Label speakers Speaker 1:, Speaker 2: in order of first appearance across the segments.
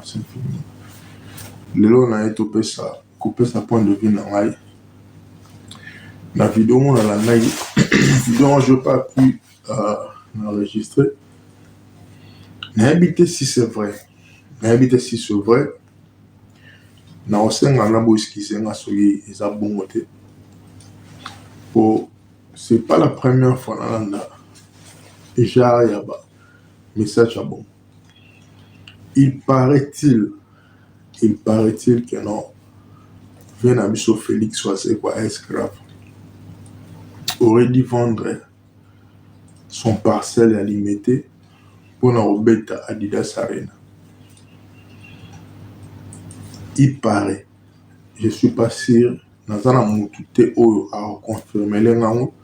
Speaker 1: Merci infiniment. Lelo na ye kopesa point de vue na ngai. La vidéo on a la ngai. Vidéo je pas pu enregistrer. N'habite si c'est vrai. N'habite si c'est vrai. Na osenga na bo excuse nga soki eza bongo te. C'est pas la première fois na landa. Déjà yaba message à bon. Il paraît-il que non, Venabiso Félix Soazé quoi esclave aurait dû vendre son parcelle à limité pour na obeta Adidas Arena. Il paraît, je suis pas sûr, nazana mutute oyo a confirmer lengango,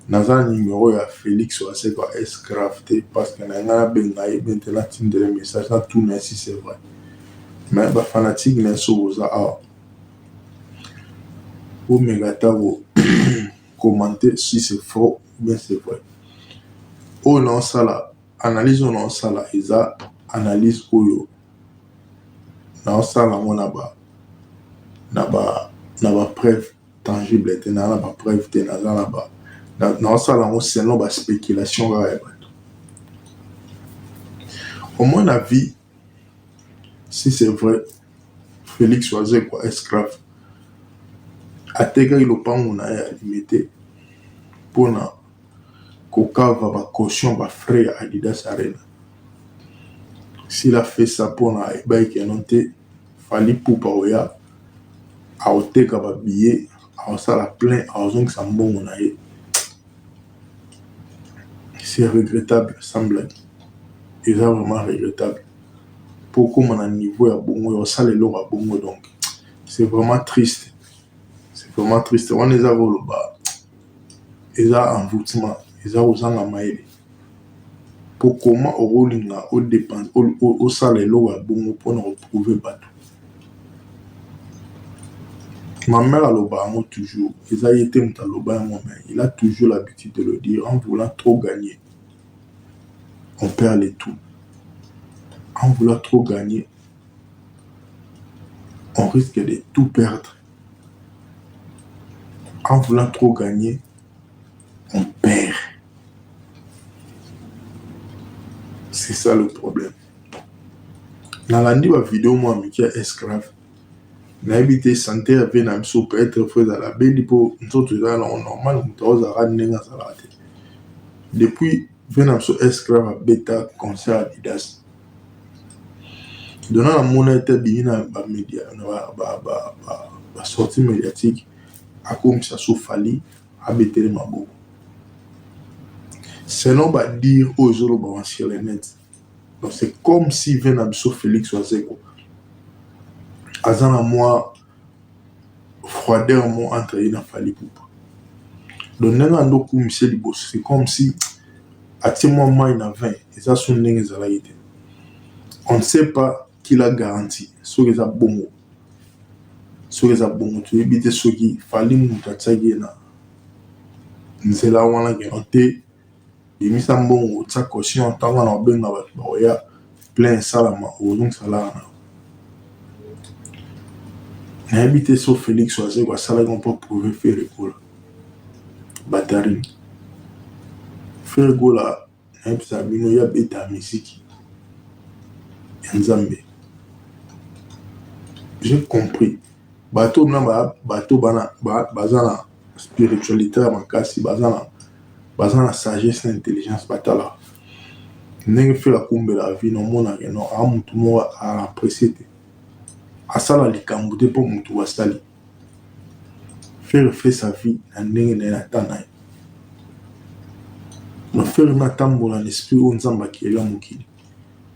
Speaker 1: nazana numéro ya Félix Soazé quoi esclave parce que na benga maintenant tindre message na tout mais si c'est vrai. Mais ba fanatique na soza a pour Megatavo commenter si c'est faux ou bien c'est vrai. Oh non ça là, analyse non ça là, ils a analyse oyo. Non ça là on a ba preuve tangible te na ba preuve te na za ba. Non ça là on c'est non ba spéculation ga ya bato. Au moins la vie si c'est vrai Félix Soazé quoi esclave ateka il opango na ya limité pour na kokava ba caution ba frais Adidas Arena. S'il a fait ça pour na ebai kenonte fali poupa oya a oteka ba billet a sala plein a ozong sa mbongo na ye. C'est regrettable semble. C'est vraiment regrettable. Pourquoi mon niveau ya bongo yo sala lo ba bongo donc c'est vraiment triste. C'est vraiment triste. On les a voloba. Ils a envoûtement, ils a osanga maïle. Pour comment au rolinga au dépend au salaire lo wa bongo pour nous retrouver bateau. Ma mère a loba toujours. Ils a été mutaloba moi mais il a toujours l'habitude de le dire en voulant trop gagner. On perd les tout. En voulant trop gagner, on risque de tout perdre. En voulant trop gagner, on perd. C'est ça le problème. Dans la vidéo, moi, qui est esclave, n'habité santé avec un saut peut être fait dans la baie pour nous autres dans le normal, nous avons depuis Venamso esclave à bêta concert Adidas. Donnant la monnaie était bien dans les médias, la sortie médiatique, à comme ça sous fali, à bêter les mabou. Sinon, va dire aux autres sur les net. Donc c'est comme si Venamso Félix Soazé azana moi froideur moi entre ina fali poupa. Donc n'endo comme c'est comme si à ce moment il a 20 et ça sont les zalaïté. On ne sait pas qui l'a garanti sur les abongo. Sur les abongo tu éviter ce qui fallait mutatsagi na nzela wana garanté imisa mbongo tsa caution tanga na benga ba ya plein salama ozong salama. N'habité sur Félix Soazé quoi ça là on peut prouver faire le goal. Batari. Faire le goal là n'habité bino ya beta musique. Nzambe. J'ai compris. Bateau na bateau bana bazana spiritualité makasi bazana sagesse intelligence batala. N'enge fait la kumbe la vie non mona non a mutu mo a apprécier. Asala likambo te pour mutu wasali. Faire sa vie na ndenge na tana. No faire na tambola l'esprit on nzamba ki ela mukili.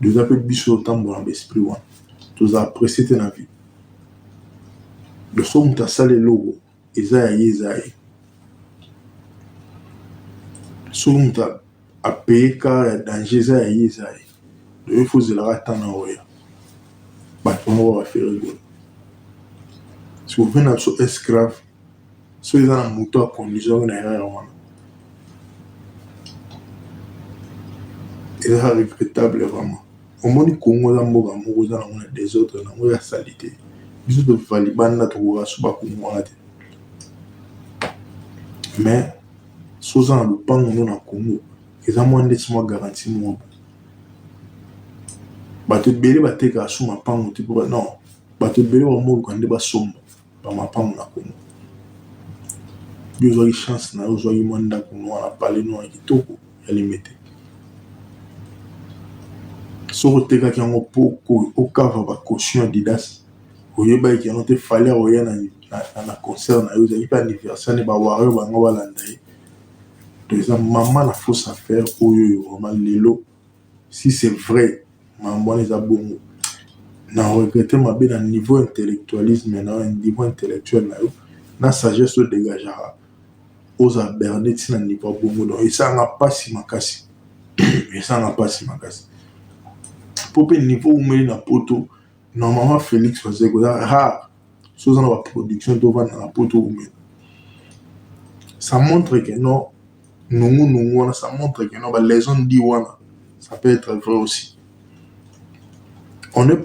Speaker 1: Nous avons biso tambola l'esprit wan. Tous apprécier na vie. Le son ta sale logo Esaïe. Son ta a payé car danger Esaïe. Il faut se la rater en oya. Bah on va faire rigolo. Si vous venez à ce esclave, ceux qui ont un moto à conduire na erreur. Il est regrettable vraiment. au moni Congo za mboka moko za na des autres na moya salité biso to vali banda to ko suba Congo ate mais soza na lupango no na Congo eza mo ndeti mo garantie mo bato ebele bateka asu mapango te po non bato ebele bamoluka nde basomba bamapango na Congo yo ozwaki chance na yo ozwaki mwa ndako no wana pale no ya kitoko ya limete soki otekaki yango mpo okava bacaution ya Adidas oyebaki yango te fale oya na concert na yo ozalaki mpe anniversaire ne bawario bango balanda ye to eza mama na fausse affaire oyo vraiment lelo si c'est vrai mambo wana eza bongo na regrette mabe na niveau intellectualisme na niveau intellectuel na yo na sagesse oyo dégageaka oza berné ntina niveau ya bongo donc esanga mpasi makasi esanga mpasi makasi mpo mpe niveau umeli na poto normalement Félix faisait eza rare so oza na baproduction tovanda na poto umeli ça montre que non nungu wana ça montre que non balégende di wana ça peut être vrai aussi on est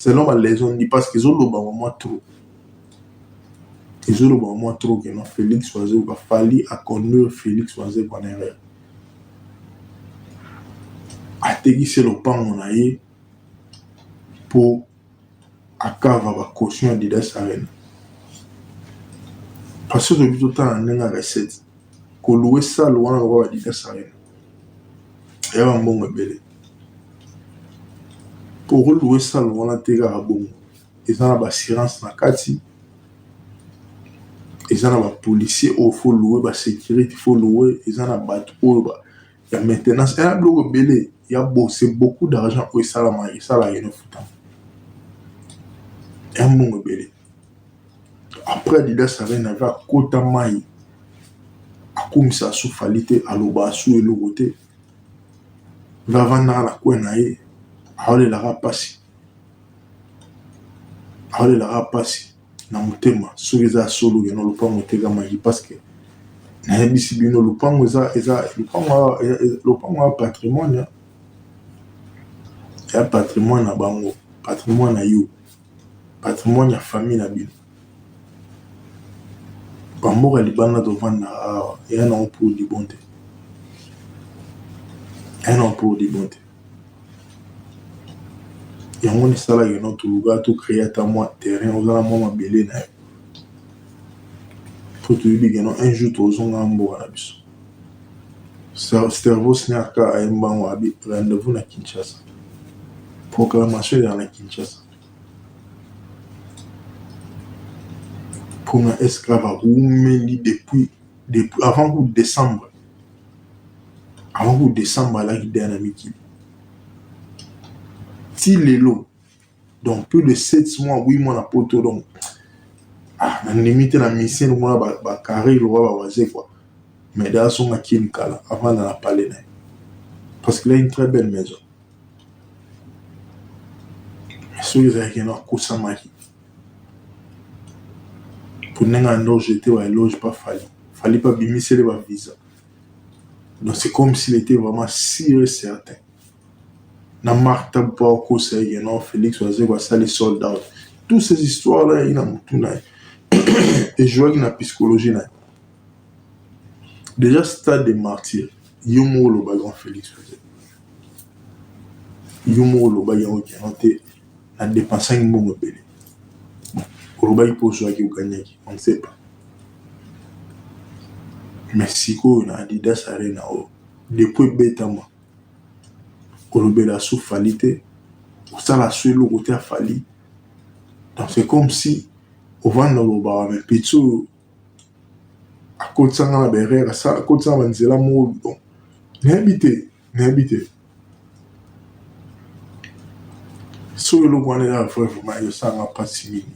Speaker 1: selon la légende dit parce qu'ils ont le moment trop ils ont le moment trop que non Félix faisait ou fallu à conduire Félix faisait qu'on est atekisi lopango na ye mpo akava bacaution ya Adidas Arena parce que tobi totala ndenge ya recette koluwe sale wana lokwa Adidas Arena eya bambongo ebele mpo koluwe sale wana te kaka bongo eza na baassurance na kati eza na bapolisier oyo fo louwe basécurité fo louwe eza na bato oyo ya maintenance eza na biloko ebele c'est beaucoup d'argent oyo esalaka eno futama ya mbongo ebele après Adidas Arena ave akota mai akomisa asu fali te aloba asu eloko te vavandaka na kwe na ye aolelaka mpasi na motema soki eza solo keno lopango etekamaki parce que nayebisi bino lopango eza lopango ya patrimoine ya patrimoine na bango patrimoine na yo patrimoine ya famille na bino bamboka libanda tovanda awa eya nango pour libon te yango esalaki no toluka tocrée ata mwa terrain ozala mwa mabele na yo mpo toyebi keno un jour tozonga mboka na biso Stervos ne aka ayembango abi rendez-vous na Kinshasa proclamation ezala na Kinshasa mpona esclave aumeli depuis avant coup décembre alaki deya na mikili ti lelo donc plus de 7 mois 8 mois na poto donc nandimi te na misienne mona bacarré lokwa bawaze quoi mais deya songa kini kala avant na palais na ye parce qu'il a une très belle maison soki ezalaki no akosamaki pour ndenge andoge te baeloge pas fali pas bimisele bavisa donc c'est comme s'il était vraiment sûr et certain na marta mpo akosa eke non Félix waze kwasali sold out toutes ces histoires là ina motu na ye ejouaki na psychologie na ye déjà stade de martyr yo moko olobaki en Félix waze yo moko olobaki yango keno te na dépensaki mbongo ebele olobaki mpo ozwaki okanyaki on ne sait pas mais sikoyo na Adidas Arena oyo depuis ebetama olobela asu fali te osala asu eloko te afali donc c'est comme si ovanda olobaka me peti oyo akotisanga na berere akotisanga banzela moko donc nayebi te so eloko wana eza vrai vraiment ezosalanga mpasi mingi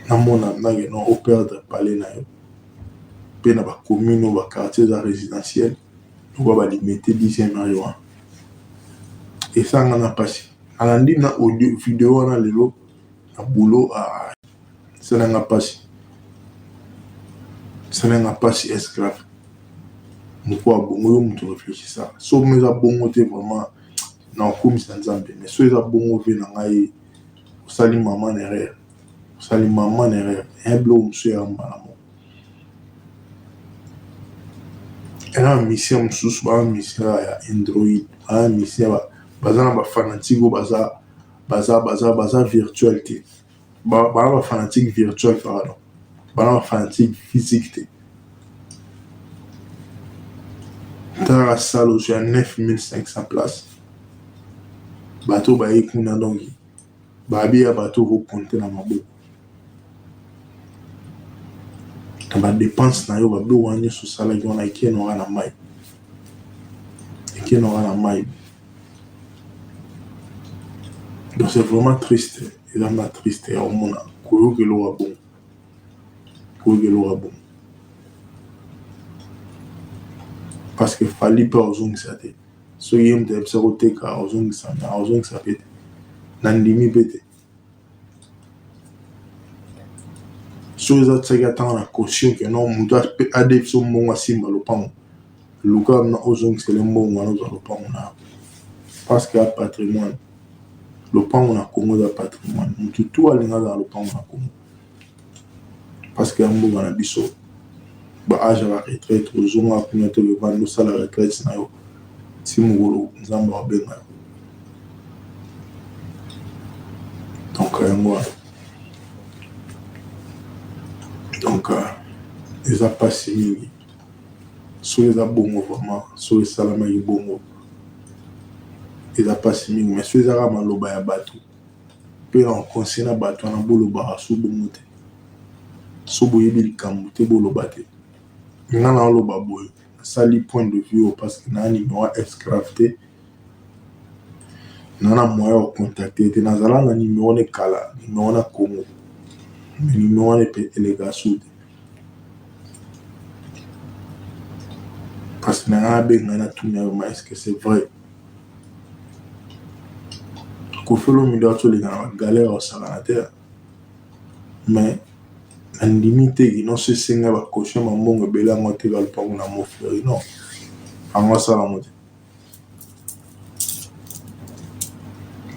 Speaker 1: namona ndenge no operdre palais na yo mpe na bacommune oyo baquartier eza résidentiel lokwa balimete 10e ayo wana esanga na mpasi alandi na audio video wana lelo na boulot esalanga mpasi esclave Moko bongo yo mutu réfléchissa. So mais a bongo te vraiment na comme ça nzambe. Mais so eza bongo ve na ngai osali maman erreur. Osali maman erreur. Un blo musu ya malamo. Un mission mususu ba mission ya Android. Un mission baza na ba fanatique baza virtualité. Ba fanatique virtuel pardon. Ba fanatique physique. Dans la salle où j'ai 9500 places. Bateau ba ekuna donc. Babi ya bateau vous compter na maboko. Ba dépense na yo ba blo wanye so sala yo na ikeno na mai. Ikeno na mai. Donc c'est vraiment triste. Et là ma triste au monde. Koyo kelo wa bon. Koyo kelo wa bon. Parce que fallait pas aux ongles ça te. So yem de observer ka aux ongles ça pete. Nandimi pete. So za tsega tant la caution que non muta adef so monga simba lo pang. Luka na aux ongles c'est le monga no lo pang na. Parce que patrimoine. Le pang na Congo da patrimoine. Mutu tout alinga dans le pang na Congo. Parce que ambo na biso. Ba âge à la retraite aux ongles a kunete le vando ça la retraite na yo. Si mugolo nzamba wa benga. Donc moi donc ils a pas signé. So ils a bongo vraiment, so ils salama yi bongo. Ils a pas signé mais so ils a rama loba ya bateau. Pe en conseil na bateau na bolo ba so bongo te. So boye bi likambo te bolo bate. Ngana loba boye. Sali point de vue parce que na numéro escrafté. Nana moyen au contacter te nazala na numéro ne kala, numéro na Congo. Mais numéro ne peut les gars sous. Parce que na ben na tout mais est-ce que c'est vrai? Ko felo mi do to les gars galère au salanateur. Mais en limité non se senga ba cocher mambongo bela ngote gal pa na mo fleur non. Anga sala mo.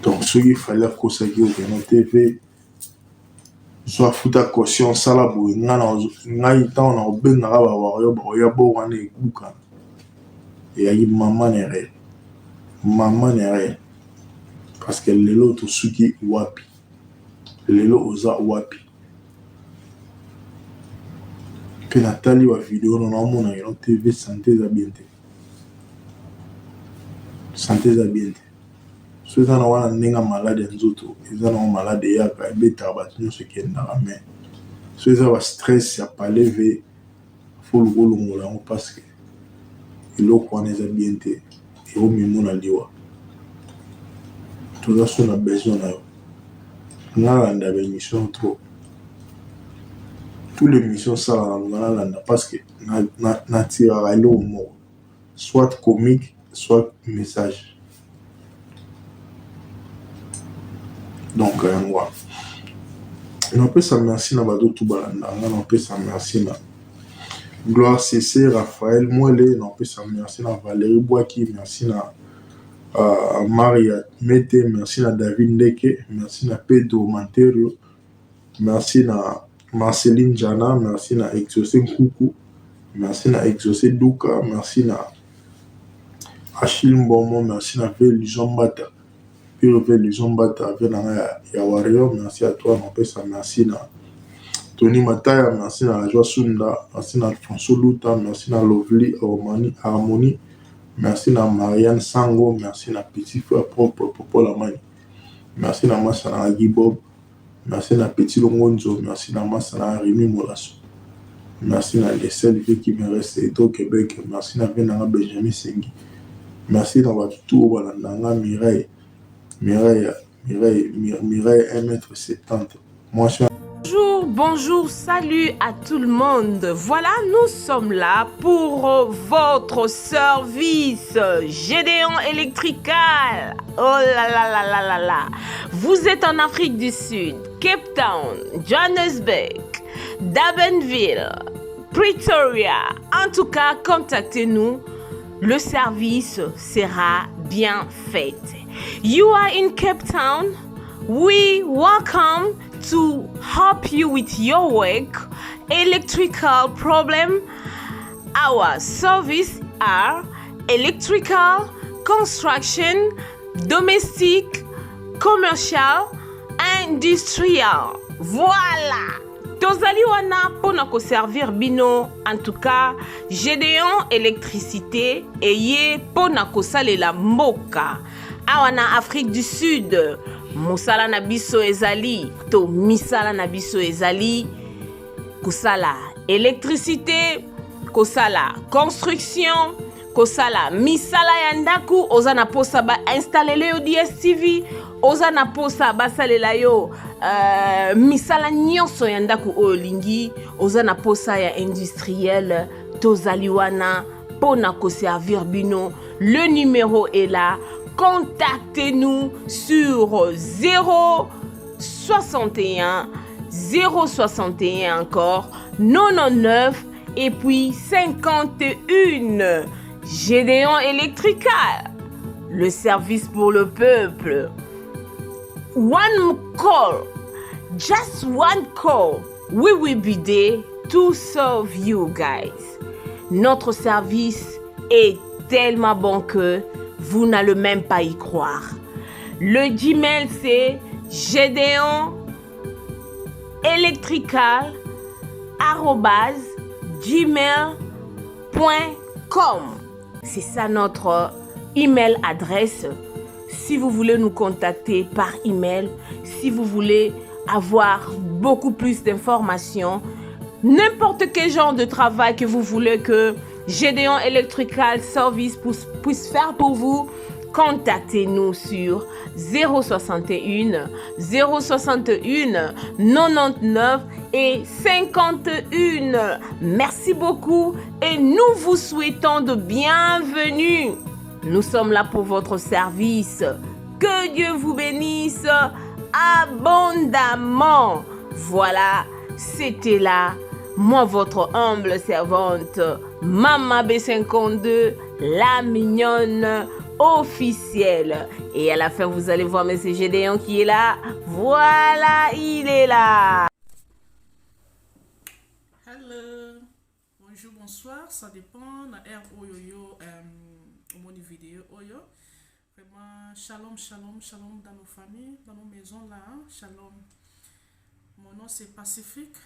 Speaker 1: Donc ce qu'il fallait que ça qui au TV soit fouta caution sala boy ngana ngai temps na obenga ba wario ba ya bo wana ekuka. Et il y a maman nere parce que lelo to suki wapi lelo oza wapi pe natali wa vidéo na mona yo TV santé za bien so ça na wana ninga malade nzoto eza na malade ya ka beta ba tino se kenda mais so ça va stress ya parler ve faut le golongola parce que eloko wana eza bien te eomimona liwa toza so na besoin na yo nalanda bémission trop tous les missions sala na nalanda parce que natiraka eloko moko soit comique soit message donc moi napesa merci na bato tout balanda nga napesa merci na Gloire CC, Raphaël Moelle, non plus merci à Valérie Boaki, merci à Maria Mete, merci à David Ndeke, merci à Pedro Manterio, merci à Marceline Jana, merci à Exaucé Koukou, merci à Exaucé Douka, merci à Achille Mbomo, merci à Vélujon Bata, puis Vélujon Bata, Yawario, merci à toi, non plus merci à Tony Mataya, merci à Joa Sunda, merci à Alfonso Luta, merci à Lovely Harmonie, merci à Marianne Sango, merci à Petit Frère Propre Popo Lamani, merci à Massana Guibob, merci à Petit Longonzo, merci à Massana Rémi Molasso, merci à Lessel qui me reste au Québec, merci à Venanga Benjamin Sengi, merci à tout Walandanga Mireille 1m70. Moi je suis
Speaker 2: Bonjour, salut à tout le monde. Voilà, nous sommes là pour votre service Gédéon Electrical. Oh là là là là là là. Vous êtes en Afrique du Sud, Cape Town, Johannesburg, Durbanville, Pretoria. En tout cas, contactez-nous. Le service sera bien fait. You are in Cape Town. We welcome to help you with your work, electrical problem. Our service are electrical, construction, domestic, commercial, industrial. Voilà. Tozali wana pona ko servir bino. En tout cas, Gédéon électricité eye pona ko salela mboka. Awana Afrique du Sud. Mosala na biso ezali to misala na biso ezali kosala électricité, kosala construction, kosala misala ya ndaku, oza na posa ba installer yo DSTV, oza na posa basalela yo misala nyonso ya ndaku oyo lingi, oza na posa ya industriel, tozali wana pona ko servir bino. Le numéro est là. Contactez-nous sur 061 061 encore 99 et puis 51. Gédéon Électrical, le service pour le peuple. One call, just one call, we will be there to serve you guys. Notre service est tellement bon que vous n'allez même pas y croire. Le Gmail c'est gedeonelectrical@gmail.com. C'est ça notre email adresse. Si vous voulez nous contacter par email, si vous voulez avoir beaucoup plus d'informations, n'importe quel genre de travail que vous voulez que Gédéon Electrical Service puisse faire pour vous, contactez-nous sur 061 061 99 et 51. Merci beaucoup et nous vous souhaitons de bienvenue. Nous sommes là pour votre service. Que Dieu vous bénisse abondamment. Voilà, c'était là moi votre humble servante Mama B52, la mignonne officielle. Et à la fin, vous allez voir M. Gédéon qui est là. Voilà, il est là.
Speaker 3: Hello, bonjour, bonsoir, ça dépend de l'air oyoyo au moni vidéo oyo. Vraiment, shalom, shalom, shalom dans nos familles, dans nos maisons là, hein? Shalom. Mon nom c'est Pacifique.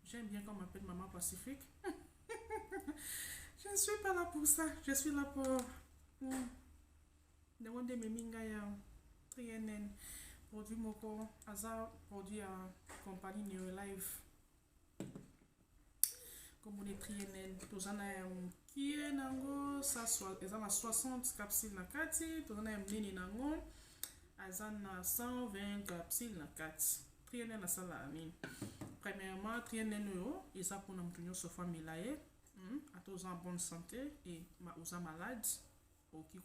Speaker 3: J'aime bien qu'on m'appelle Maman Pacifique. Je ne suis pas là pour ça. Je suis là pour demander mes mingaya, TNN, produit Moko, Azar, produit à compagnie Neo Life. Comme on est TNN, tous en a qui est nango, ça soit, ils ont 60 capsules na kati, tous en a mini nango, ils ont 120 capsules na kati. TNN na sala amin. Premièrement, TNN ils ont pour nous tenir sur famille là, à tous en bonne santé et aux malades, ou qui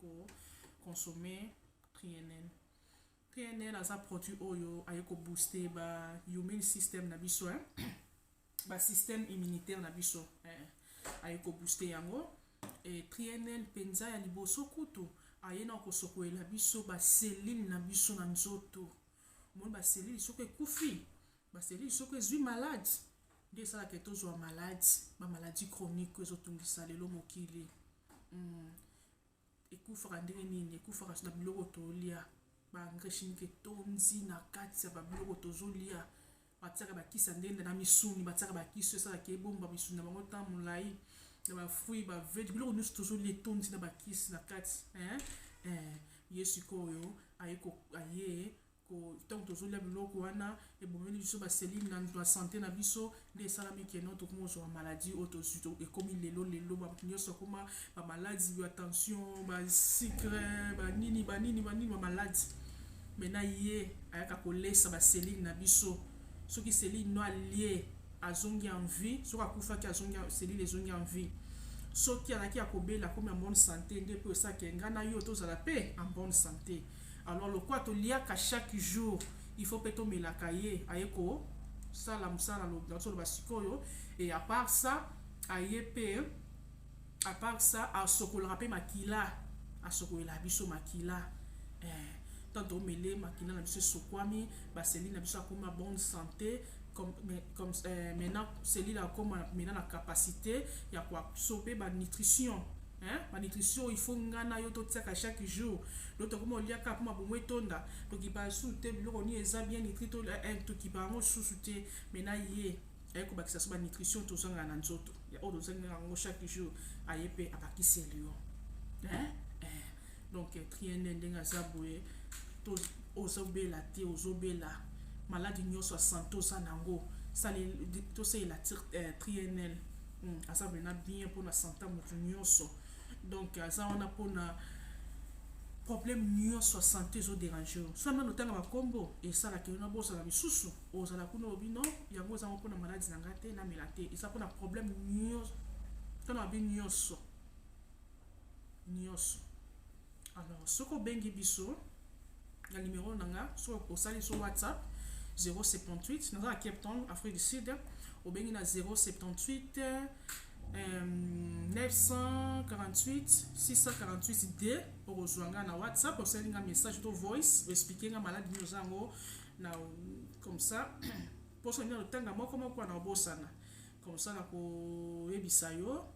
Speaker 3: consommer TNN. TNN a produit oyo ayeko booster ba immune system na biso ba système immunitaire na biso ayeko booster yango et TNN penza ya liboso kutu ayena ko sokoela biso ba cellule na biso na nzoto mon ba cellule soko ekufi ba cellule soko ezwi malade de ça que tozwa malade ba maladie chronique ezotungisa lelo mokili ekufa ndenge nini ekufa na biloko tolia ba engrais chimique tonzi na kati ya ba biloko tozolia bataka bakisa ndende na misuni bataka bakisa ça ke bomba misuni na bango ta mulai na ba fruit ba veg biloko nyuso tozolia tonzi na bakisi na kati yesu koyo ayeko aye ko tant tozolia biloko wana e bomeli biso ba cellule na santé na biso de salami ke no to ko zo maladie autosuto e komi lelo ba nyuso koma ba maladie ba tension ba sucre ba nini ba maladie mena ye ayaka kolesa ba cellule na biso soki cellule no allié azongi en vie soki akufa ki azongi cellule ezongi en vie soki alaki akobela comme en bonne santé nde pe ça ke ngana yo tozala pe en bonne santé alors le quoi to liaka chaque jour il faut peto melaka ye ayeko sala mosala na sikoyo. Et à part ça ayepe à part ça asokolaka mpe makila asokolela biso makila tant omele makila na biso esokwami baseli na biso akoma bonne santé comme maintenant cellule akoma maintenant na capacité ya koabsorber nutrition. Ma nutrition il faut ngana yo to tsaka chaque jour l'autre comme on liaka pour ma bomo etonda to ki ba souté biloko ni eza bien nutri to to ki ba ngo souté maintenant yé ko bakisa so ba nutrition to zanga na nzoto ya o zanga ngo chaque jour ayepe abakisi elio donc trienne ndenga zabwe to ozobela te ozobela maladie nyonso santo sanango sali to c'est la triennel asa bena bien pour la santé mutu nyonso. Donc ça on a pour na problème nyonso santé zo déranger so na notanga makombo et ça la ke na bosa na bisusu ozala kuna obino yango za pour na maladie na ngate na melate et ça pour na problème nyonso to na bien nyonso. Alors soko bengi biso na numéro nanga so osali sur WhatsApp 078 dans la Cape Town Afrique du Sud au bengi na 078 948 648 D pour rejoindre na WhatsApp pour sender un message de voice expliquer la maladie nous ango na comme ça pour se le temps moi comment quoi na bosana comme ça na ko ebisa yo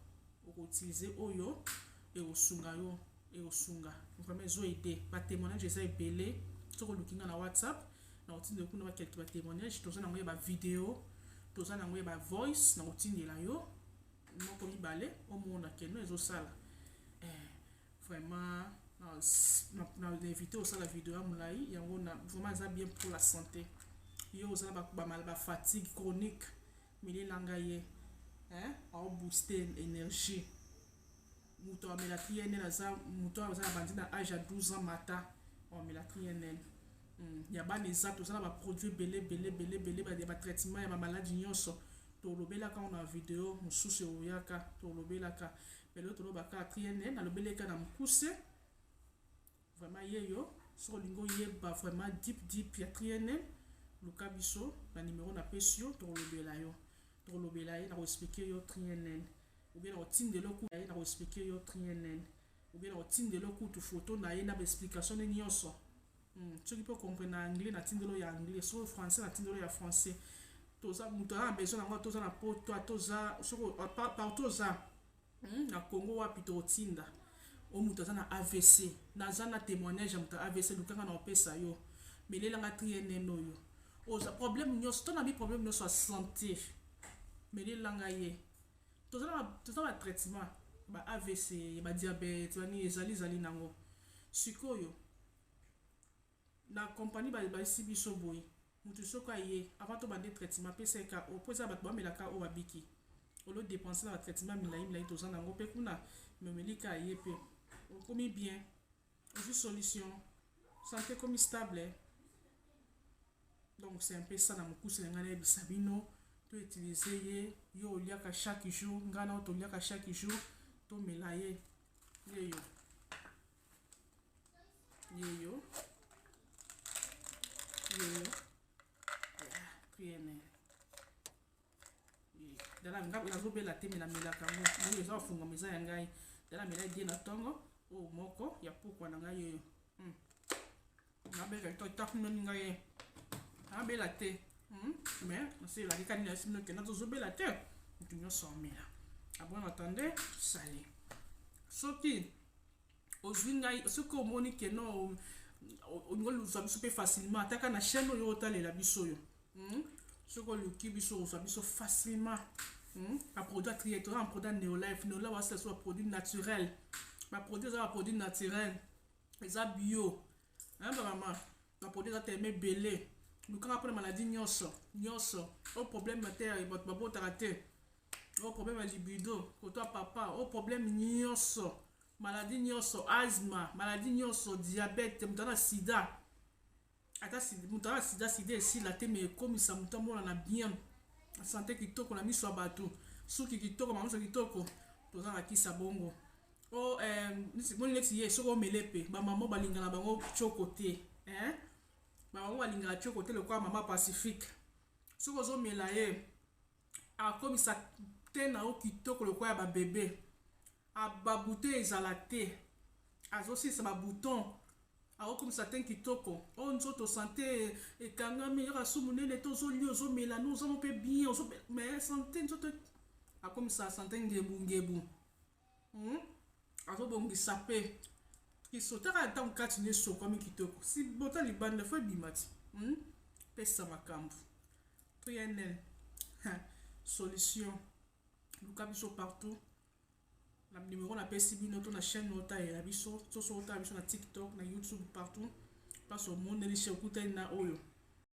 Speaker 3: ko utiliser oyo et osunga yo et osunga vraiment zo aider ba témoignage ça epelé sur le looking na WhatsApp na otinde ko na quelques témoignages to ça na ba vidéo to ça na ba voice na otinde la yo moko mibale omona keno ezosala vraiment na invité osala vidéo ya molai yango na vraiment eza bien pour la santé yo osala ba fatigue chronique milelanga ye a booster énergie muto amela triennel aza muto aza bandi na âge à 12 ans mata amela triennel ya bana eza tosala ba produit belé ba traitement ya ba maladie nyonso tolobelaka na vidéo mosusu oyaka tolobelaka pelo tolobaka triennel na lobeleka na mukuse vraiment yeyo so lingo yeba vraiment deep ya triennel luka biso na numéro na pesio tolobela yo na expliquer yo triennel ou bien otindelo ku na expliquer yo triennel ou bien otindelo ku tu photo na ye na explication ni nyonso tu peux comprendre anglais na tindelo ya anglais so français na tindelo ya français toza mutu a besoin na toza na poto toza soko partout za na Congo wapi to tinda o mutu za na AVC na za na témoignage ya mutu AVC lukanga na opesa yo melela nga triennel oyo oza problème nyonso to na bi problème nyonso ya santé melela nga ye toza na traitement ba AVC ba diabète bani ezali nango sikoyo na compagnie ba sibiso boy mutu soko aye avant to bande traitement PCK opoza bat ba melaka o babiki o lo dépenser na traitement milai toza nango pe kuna memelika aye pe komi bien une solution santé comme stable donc c'est un peu ça na mukuse ngana bisabino to utiliser ye yo liaka chaque jour ngana to liaka chaque jour to melaye yeyo triennel dala ngaba nazobela te mela kango mo eza funga meza ya ngai dala mela die na tongo o moko ya pokwa na ngai yeyo ngabela to tafuno ngai ngabela te mais c'est la dikani na simno ke na zobela te tunyo somela abon attendez salé soki ozwinga soko moni ke no ngolu zabiso pe facilement ataka na chaîne yo talela biso yo soko luki biso zabiso facilement a produit triétoral en produit Neolife wa c'est soit produit naturel ba produit ça produit naturel eza bio ba maman ba produit ça tellement belé lukanga pour maladie nyonso au problème terre et votre babo taraté au problème libido koto papa au problème nyonso maladie nyonso asthme maladie nyonso diabète mutana sida ata mutana sida ici la te me comme ça mutamona na bien santé kitoko na miso bato suki kitoko mamuso kitoko toza na kisa bongo o moni lexi ye soko melepe ba maman balingana bango chokote ba maman balingana chokote le kwa mama Pacifique soki ozomela ye akomisa te na yo kitoko lokola ya babebe babouton ezala te azosilisa babouton akokomisa te kitoko oyo nzoto sante ekangami yoka su monene te ozolia ozomela no ozamo mpe bien mais sante nzoto akomisa sante ngebu azobongisa mpe kisotaka ntango kati na esokwami kitoko si bota libanda fo ebima ti pesa makambo toyenene solution luka biso partout na numéro napesi bino to na chaîne otayela biso soso otala biso na TikTok na YouTube partout place omoneli che okutani na oyo